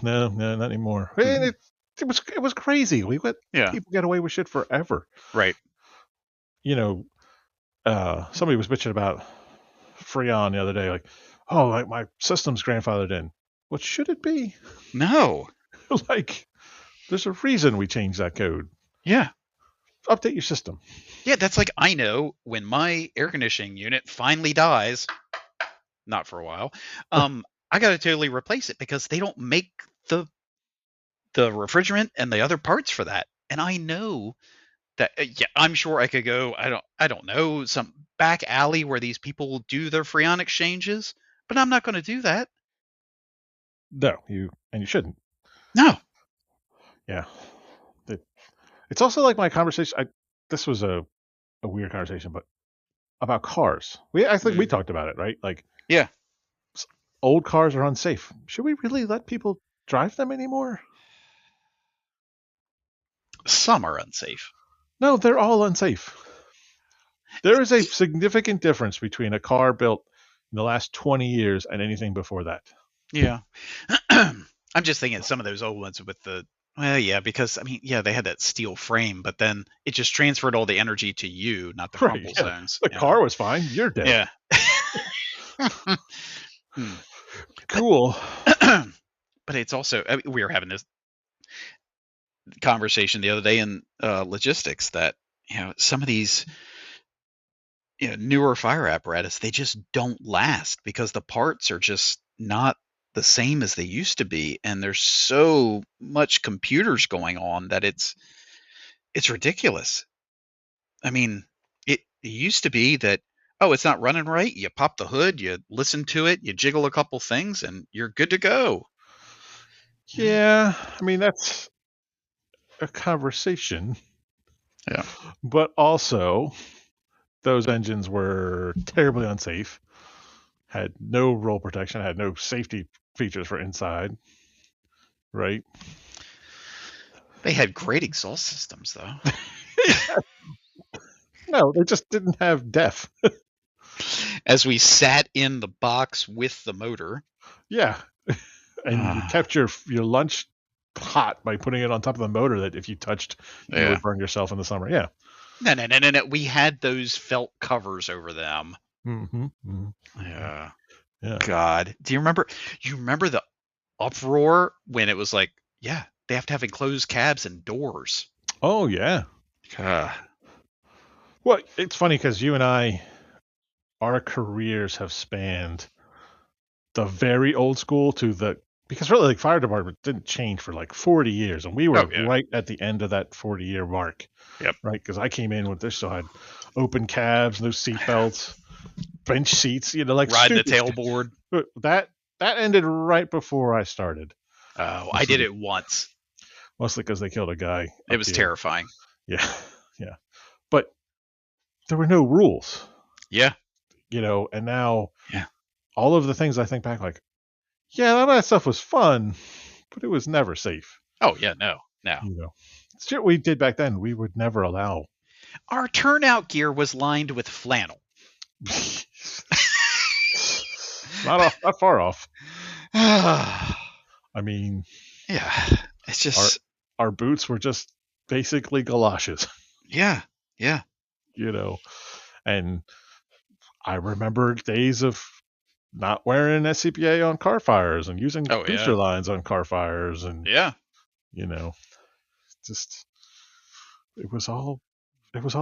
not anymore. And it was crazy. We let people get away with shit forever. Right. Somebody was bitching about Freon the other day, like, oh, like my system's grandfathered in. What should it be? No. Like, there's a reason we changed that code. Yeah. Update your system. Yeah, that's like, I know when my air conditioning unit finally dies, not for a while, I got to totally replace it because they don't make the refrigerant and the other parts for that. And I know that, I'm sure I could go, I don't know, some back alley where these people do their Freon exchanges, but I'm not going to do that. No, you shouldn't. No. Yeah. It's also like my conversation. This was a weird conversation, but about cars. I think we talked about it, right? Like, yeah, old cars are unsafe. Should we really let people drive them anymore? Some are unsafe. No, they're all unsafe. There is a significant difference between a car built in the last 20 years and anything before that. Yeah. I'm just thinking some of those old ones with the Well, yeah, because I mean, yeah, they had that steel frame, but then it just transferred all the energy to you, not the Right? crumple Yeah. zones. The car was fine. You're dead. Yeah. Hmm. But Cool. but it's also, I mean, we were having this conversation the other day in logistics that some of these newer fire apparatus, they just don't last because the parts are just not the same as they used to be, and there's so much computers going on that it's ridiculous. I mean, it used to be that, oh, it's not running right, you pop the hood, you listen to it, you jiggle a couple things, and you're good to go. Yeah, I mean that's a conversation, Yeah. but also those engines were terribly unsafe, had no roll protection, had no safety features for inside, right? They had great exhaust systems, though. No, they just didn't have def. As we sat in the box with the motor. Yeah, and you Uh, kept your lunch hot by putting it on top of the motor that if you touched, you yeah. would burn yourself in the summer. Yeah. No, no, no, no, no. We had those felt covers over them. Mm-hmm, mm-hmm. Yeah. Yeah. God. Do you remember? You remember the uproar when it was like, yeah, they have to have enclosed cabs and doors. Oh yeah. Uh, Well, it's funny because you and I, our careers have spanned the very old school to the because really like fire department didn't change for like 40 years, and we were oh yeah. right at the end of that 40-year mark. Yep. Right, because I came in with this still had open cabs, no seat belts, bench seats, like Riding the stupid tailboard. stuff. That ended right before I started. Oh, I did it once. Mostly because they killed a guy. It was terrifying. Yeah, yeah. But there were no rules, Yeah. and now Yeah. all of the things I think back, like, yeah, all that stuff was fun, but it was never safe. Oh yeah. No. No. Shit we did back then, we would never allow. Our turnout gear was lined with flannel. Not far off. I mean, yeah. It's just our boots were just basically galoshes. Yeah. Yeah. And I remember days of not wearing SCBA on car fires and using booster lines on car fires, and just it was all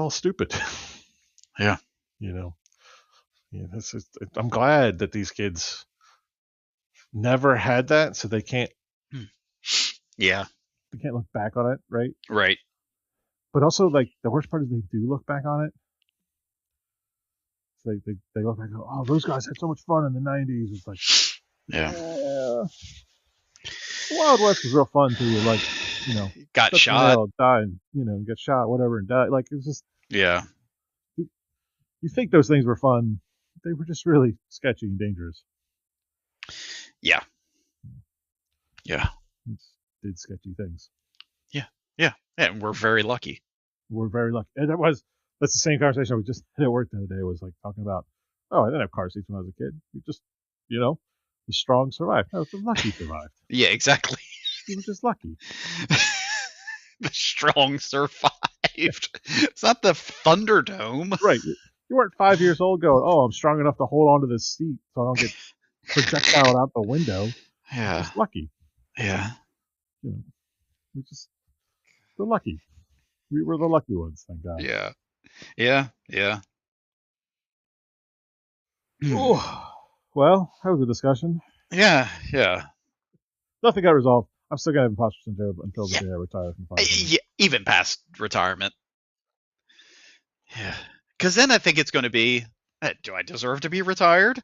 stupid. Yeah. I'm glad that these kids never had that, so they can't Yeah. look back on it, right? Right. But also, like, the worst part is they do look back on it. They look back and go, oh, those guys had so much fun in the 90s. It's like, yeah. The Wild West was real fun until you, like, got shot, die, and get shot, whatever, and die. Like, it's just, yeah. You think those things were fun. They were just really sketchy and dangerous. Yeah. Yeah. Did sketchy things. Yeah. Yeah. And we're very lucky. We're very lucky. And that's the same conversation we just had at work the other day. It was like talking about, oh, I didn't have car seats when I was a kid. You just, the strong survived. No, the lucky survived. Yeah, exactly. You were just lucky. The strong survived. It's not the Thunderdome. Right. You weren't 5 years old going, oh, I'm strong enough to hold onto this seat so I don't get projectile out the window. Yeah. Just lucky. Yeah. We're lucky. We were the lucky ones, thank God. Yeah. Yeah. Yeah. Well, that was a discussion. Yeah. Yeah. Nothing got resolved. I'm still gonna have imposter syndrome until the day I retire from fire. Yeah, even past retirement. Yeah. Because then I think it's going to be, do I deserve to be retired?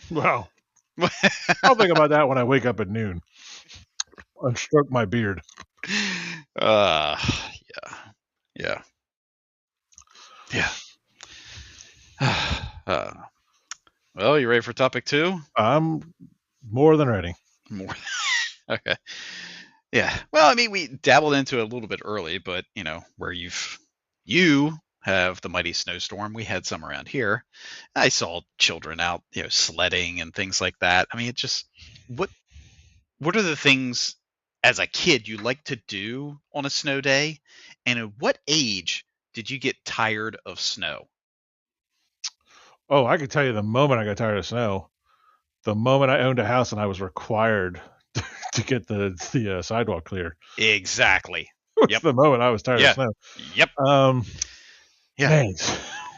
Well, I'll think about that when I wake up at noon and stroke my beard. Yeah. Yeah. Yeah. Well, you ready for topic 2? I'm more than ready. More. Okay. Yeah. Well, I mean, we dabbled into it a little bit early, but where you have the mighty snowstorm, we had some around here. I saw children out, sledding and things like that. I mean, it just what are the things as a kid you like to do on a snow day, and at what age did you get tired of snow? Oh, I could tell you the moment I got tired of snow. The moment I owned a house and I was required to get the sidewalk clear Exactly. was Yep. the moment I was tired of Yeah. snow. Yep. Um, Yeah. man,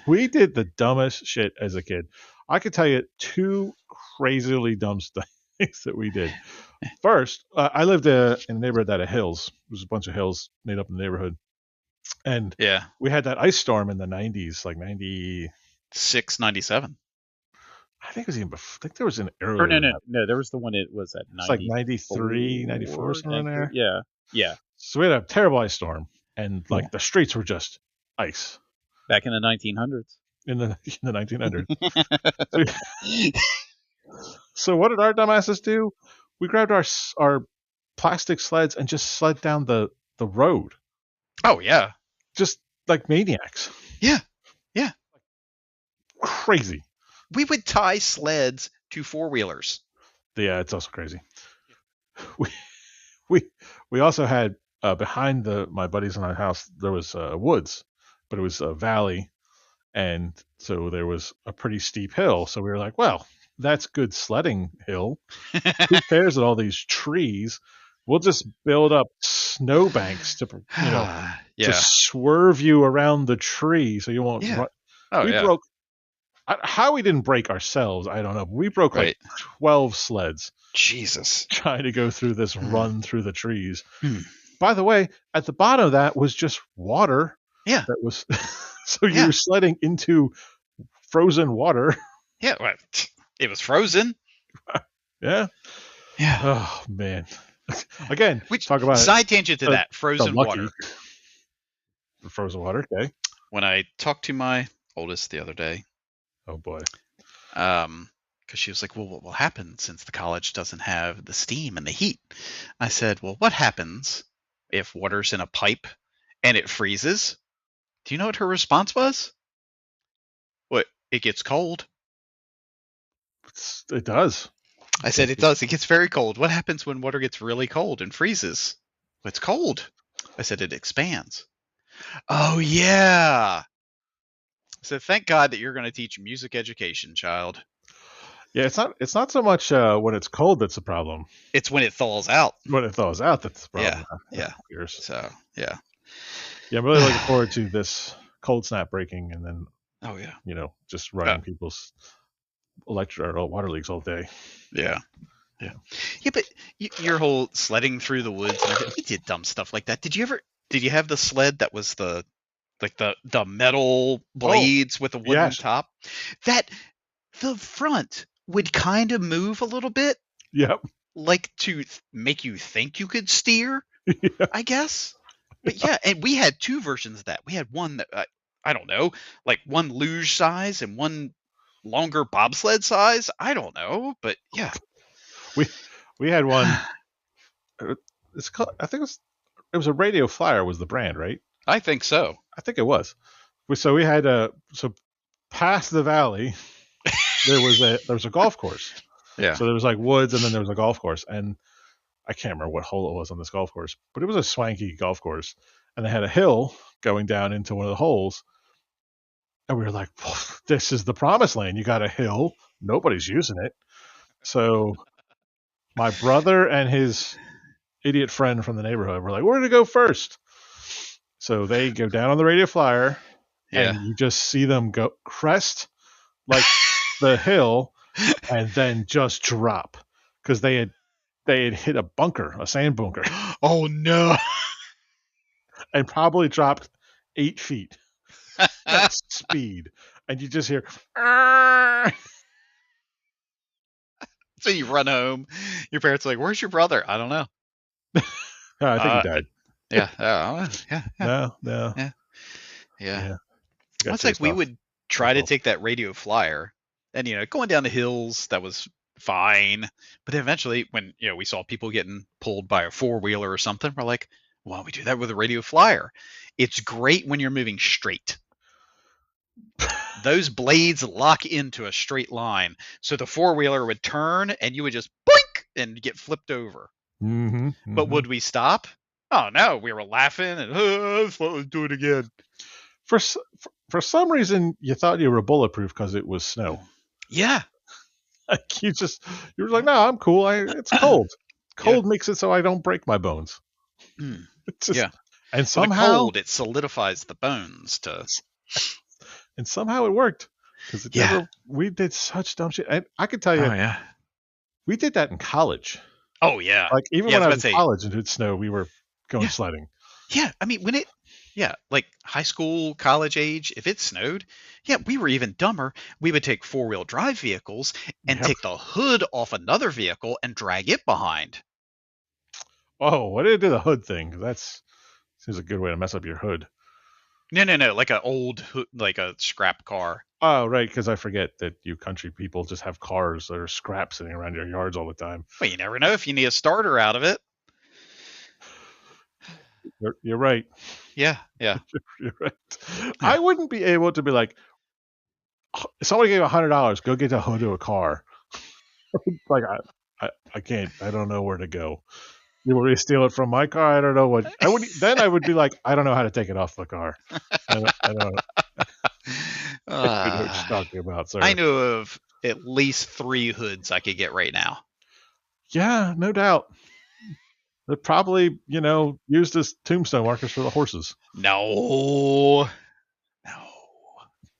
we did the dumbest shit as a kid. I could tell you two crazily dumb things that we did. First, I lived in a neighborhood that had hills. There was a bunch of hills made up in the neighborhood, and Yeah. we had that ice storm in the '90s, like '90. 697. I think it was even before. I think there was an Or earlier no, than no, that. no. There was the one. It was at It's like 94, 93, 94, somewhere in there. Yeah. Yeah. So we had a terrible ice storm, and Yeah. like the streets were just ice Back in the 1900s. in the in the 1900s. So, so what did our dumbasses do? We grabbed our plastic sleds and just sled down the road, Oh yeah. just like maniacs. Yeah. Yeah. Crazy. We would tie sleds to four-wheelers. Yeah, it's also crazy. We we we also had behind my buddies and our house there was woods, but it was a valley, and so there was a pretty steep hill. So we were like, well, that's good sledding hill. Who cares at all these trees? We'll just build up snowbanks to to Yeah. swerve you around the tree so you won't Yeah. run. Oh We yeah. broke how we didn't break ourselves, I don't know. But we broke like Right. 12 sleds Jesus. trying to go through this Hmm. run through the trees. Hmm. By the way, at the bottom of that was just water Yeah. that was so you Yeah. were sledding into frozen water. Yeah. Well, it was frozen. Yeah. Yeah. Oh man. Again, Which talk about side tangent to that the frozen lucky water. frozen water. Okay. When I talked to my oldest the other day, Oh boy. because she was like, "Well, what will happen since the college doesn't have the steam and the heat?" I said, "Well, what happens if water's in a pipe and it freezes?" Do you know what her response was? What? It gets cold. It does. I said, "It does. It gets very cold. What happens when water gets really cold and freezes?" "Well, it's cold." I said, "It expands." "Oh yeah." I said, "Thank God that you're going to teach music education, child." Yeah, it's not so much when it's cold that's the problem. It's when it thaws out. When it thaws out that's the problem. Yeah. Years. So yeah. Yeah, I'm really looking forward to this cold snap breaking and then Oh yeah. just running people's electric or water leaks all day. Yeah. Yeah. Yeah, but your whole sledding through the woods and everything, we did dumb stuff like that. Did you have the sled that was the metal blades with a wooden yes. top? That the front would kind of move a little bit, Yep. like to make you think you could steer, Yeah. I guess. But yeah, and we had two versions of that. We had one that I don't know, like one luge size and one longer bobsled size. I don't know, but yeah. We had one. It's called. I think it was a Radio Flyer was the brand, right? I think so. I think it was. So we had so past the valley there was a golf course. Yeah. So there was like woods and then there was a golf course, and I can't remember what hole it was on this golf course, but it was a swanky golf course, and they had a hill going down into one of the holes, and we were like, "This is the promised land. You got a hill, nobody's using it." So my brother and his idiot friend from the neighborhood were like, "We're gonna go first." So they go down on the Radio Flyer, and you just see them go crest like the hill, and then just drop because they had hit a bunker, a sand bunker, Oh no. and probably dropped 8 feet at speed, and you just hear. So you run home. Your parents are like, "Where's your brother?" "I don't know." I think he died. Yeah. Yeah. No. Yeah. Yeah. It's like we would try to take that Radio Flyer, and going down the hills, that was fine. But then eventually, when we saw people getting pulled by a four-wheeler or something, we're like, "Why don't we do that with a Radio Flyer?" It's great when you're moving straight. Those blades lock into a straight line, so the four-wheeler would turn, and you would just boink and get flipped over. Mm-hmm, But mm-hmm. would we stop? Oh no, we were laughing and let's do it again. For some reason, you thought you were bulletproof because it was snow. Yeah. Like you were like, no, I'm cool. It's cold. Yeah. Cold makes it so I don't break my bones. Mm. It's just Yeah. and Well, the somehow cold, it solidifies the bones to. and somehow it worked because it Yeah. never. We did such dumb shit. And I can tell you, Oh yeah. we did that in college. Oh yeah. Like even Yeah, I when was I about was to in say. college and it snowed, we were going Yeah. sledding. Yeah. I mean, yeah, like high school, college age, if it snowed, yeah, we were even dumber. We would take four-wheel drive vehicles and Yep. take the hood off another vehicle and drag it behind. Oh, what did it do the hood thing? 'Cause that's seems a good way to mess up your hood. No, no, no, like a old, like a scrap car. Oh, right, because I forget that you country people just have cars that are scrap sitting around your yards all the time. Well, you never know if you need a starter out of it. You're right. Yeah, yeah, You're right. yeah. I wouldn't be able to be like, if somebody gave $100, go get a hood to a car. Like I can't. I don't know where to go. You want me to steal it from my car? I don't know what. I would then. I would be like, I don't know how to take it off the car. I don't I don't know what Uh, you're talking about, I sir. know of at least three hoods I could get right now. Yeah, no doubt. They're probably used as tombstone markers for the horses. No, no,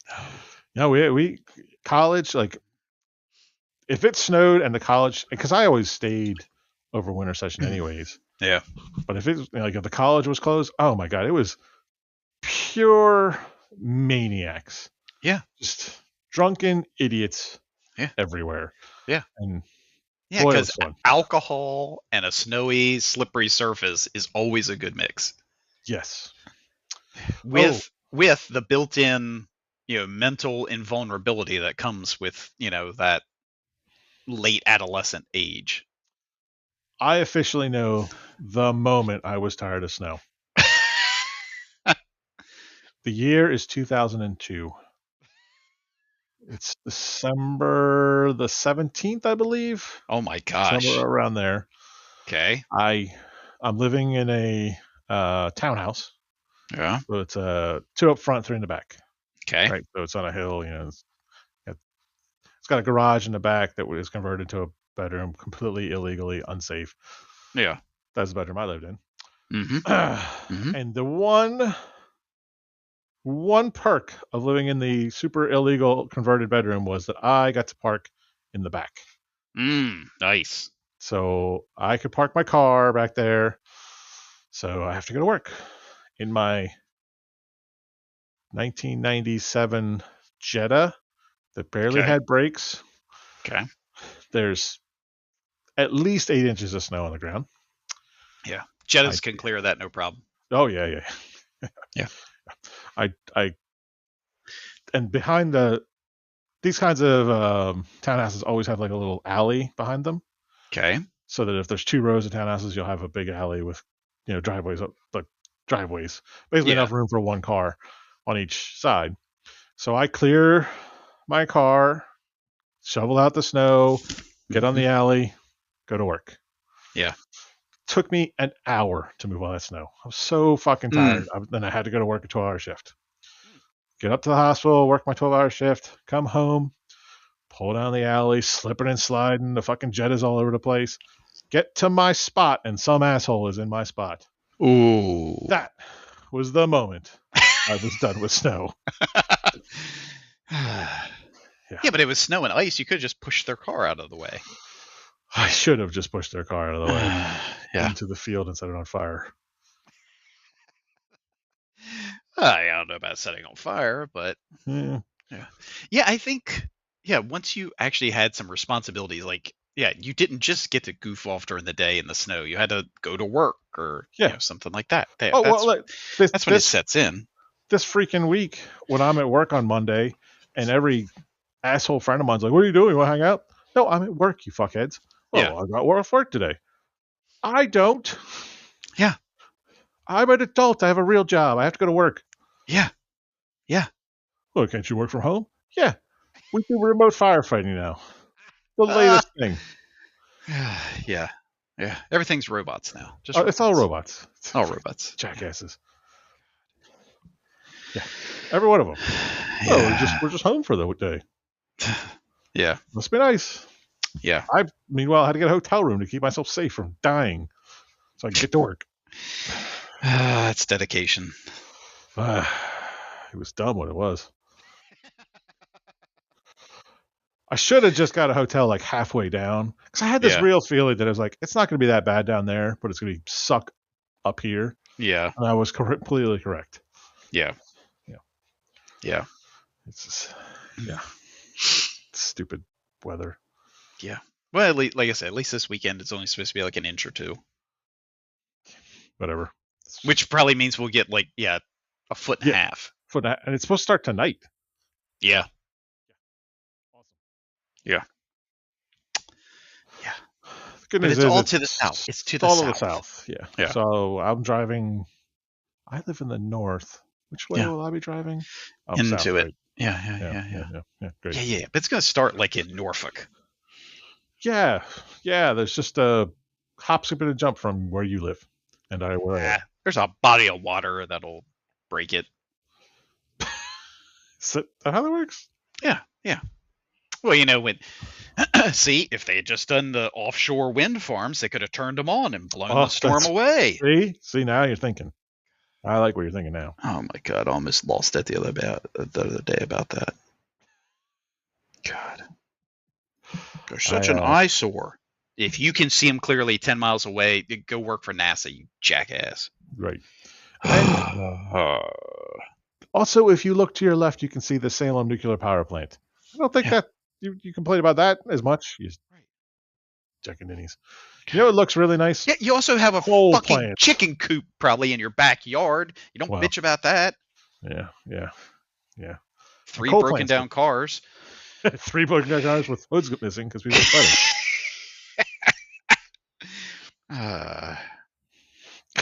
no. No, we college like if it snowed and the college because I always stayed over winter session anyways. Yeah, But if it like if the college was closed, oh my god, it was pure maniacs, yeah, just drunken idiots yeah, everywhere. yeah. And Yeah, boy, it because was fun. alcohol and a snowy, slippery surface is always a good mix. Yes. Oh, With the built-in, mental invulnerability that comes with, that late adolescent age. I officially know the moment I was tired of snow. The year is 2002. It's December the 17th, I believe. Oh my Somewhere gosh. around there. Okay. I I'm living in a townhouse. Yeah. So it's two up front, three in the back. Okay. Right. So it's on a hill. It's got a garage in the back that was converted to a bedroom, completely illegally, unsafe. Yeah. That's the bedroom I lived in. Mm-hmm. Mm-hmm. And the one perk of living in the super illegal converted bedroom was that I got to park in the back. Nice. So I could park my car back there. So I have to go to work in my 1997 Jetta that barely Okay. had brakes. Okay. There's at least 8 inches of snow on the ground. Yeah. I Jettas can clear that no problem. oh yeah. Yeah. I and behind these kinds of townhouses always have like a little alley behind them, Okay. so that if there's two rows of townhouses, you'll have a big alley with driveways, like driveways, basically Yeah. enough room for one car on each side. So I clear my car, shovel out the snow, get on Mm-hmm. the alley, go to work. Yeah. Took me an hour to move all that snow. I was so fucking tired. Then I had to go to work a 12-hour shift. Get up to the hospital, work my 12-hour shift, come home, pull down the alley, slipping and sliding. The fucking jet is all over the place. Get to my spot, and some asshole is in my spot. Ooh. That was the moment I was done with snow. Yeah. Yeah, but it was snow and ice. You could just push their car out of the way. I should have just pushed their car out of the way Yeah. into the field and set it on fire. I don't know about setting on fire, but Yeah. yeah, I think once you actually had some responsibilities, like you didn't just get to goof off during the day in the snow. You had to go to work or Yeah. something like that. Oh well, like, this That's when it sets in. this freaking week when I'm at work on Monday, and every asshole friend of mine's like, "What are you doing? You want to hang out?" No, I'm at work, you fuckheads. Yeah. Oh, I got off work today. I don't. Yeah. I'm an adult. I have a real job. I have to go to work. Yeah. Yeah. Well, can't you work from home? Yeah. We do remote firefighting now. The Uh, latest thing. yeah. Yeah. Everything's robots now. Just It's all robots. All robots. Jackasses. Yeah, every one of them. Yeah. Oh, we're just home for the day. Yeah. Must be nice. Yeah. I meanwhile had to get a hotel room to keep myself safe from dying, so I can get to work. It's dedication. It was dumb what it was. I should have just got a hotel like halfway down, because I had this real feeling that it was like, it's not going to be that bad down there, but it's going to be suck up here. Yeah. And I was completely correct. Yeah. Yeah. Yeah. It's just, stupid weather. Yeah. Well, like I said, at least this weekend it's only supposed to be like an inch or two. Whatever. Which probably means we'll get like a foot and a half. And it's supposed to start tonight. Yeah. Awesome. Yeah. Yeah. The good news is all to the south. It's to the all south. All of the south. Yeah. So I'm driving. I live in the north. Which way will I be driving? Into south, it. right? Yeah. Great. Yeah. But it's going to start like in Norfolk. Yeah. There's just a hop, skip, and a jump from where you live and where I am. There's a body of water that'll break it. Is that how that works? Yeah. Well, when see, if they had just done the offshore wind farms, they could have turned them on and blown the storm away. See, now you're thinking. I like what you're thinking now. Oh my God, I almost lost it the other day about that. God, they're such an eyesore. If you can see them clearly 10 miles away, go work for NASA, you jackass. Right. And also, if you look to your left, you can see the Salem nuclear power plant. I don't think that you complain about that as much. You checking innies. You know, it looks really nice. Yeah, you also have a fucking chicken coop probably in your backyard. You don't bitch about that. Yeah. 3 broken down cars. 3 broken down cars with hoods missing because people are fighting.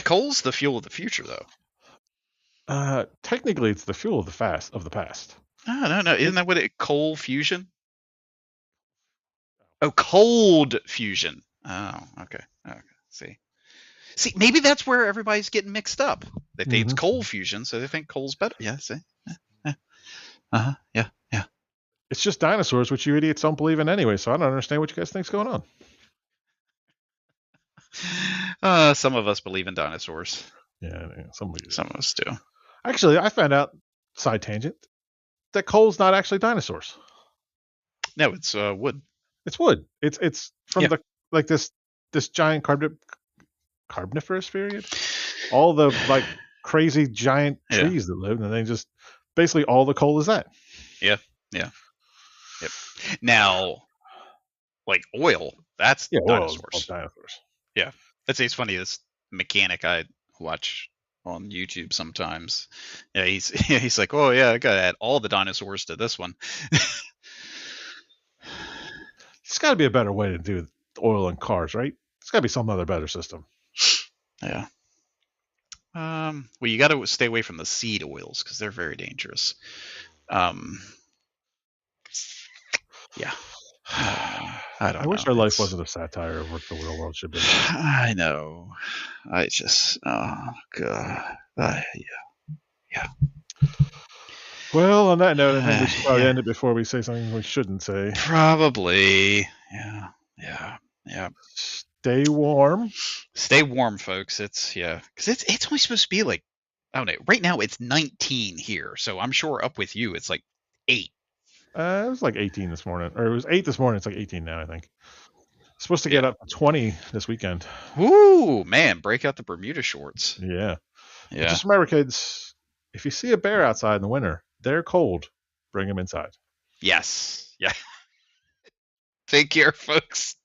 Coal's the fuel of the future, though. Technically, it's the fuel of the past. No. Isn't that what coal fusion? Oh, cold fusion. Oh, okay. See, maybe that's where everybody's getting mixed up. They think it's coal fusion, so they think coal's better. Yeah, see. Yeah. It's just dinosaurs, which you idiots don't believe in anyway, so I don't understand what you guys think's going on. Some of us believe in dinosaurs. Yeah, some of us do. Actually, I found out, side tangent, that coal's not actually dinosaurs. No, it's wood. It's wood. It's from this giant Carboniferous period. All the crazy giant trees that lived, and they just basically all the coal is that. Yeah. Yep. Now, like oil, that's dinosaurs. Dinosaurs. Yeah. It's funny, this mechanic I watch on YouTube sometimes. Yeah, he's like, oh yeah, I gotta add all the dinosaurs to this one. There's got to be a better way to do oil in cars, right? There's got to be some other better system. Yeah. Well, you got to stay away from the seed oils because they're very dangerous. Yeah. I wish our life wasn't a satire of what the real world should be. I know. I just, oh God. Yeah. Well, on that note, I think we should probably end it before we say something we shouldn't say. Probably. Yeah. Stay warm. Stay warm, folks. Because it's only supposed to be like, I don't know. Right now it's 19 here, so I'm sure up with you it's like 8. It was like 18 this morning, or it was 8 this morning. It's like 18 now, I think. It's supposed to get up to 20 this weekend. Ooh, man! Break out the Bermuda shorts. Yeah. Just remember, kids, if you see a bear outside in the winter, they're cold. Bring them inside. Yes. Yeah. Take care, folks.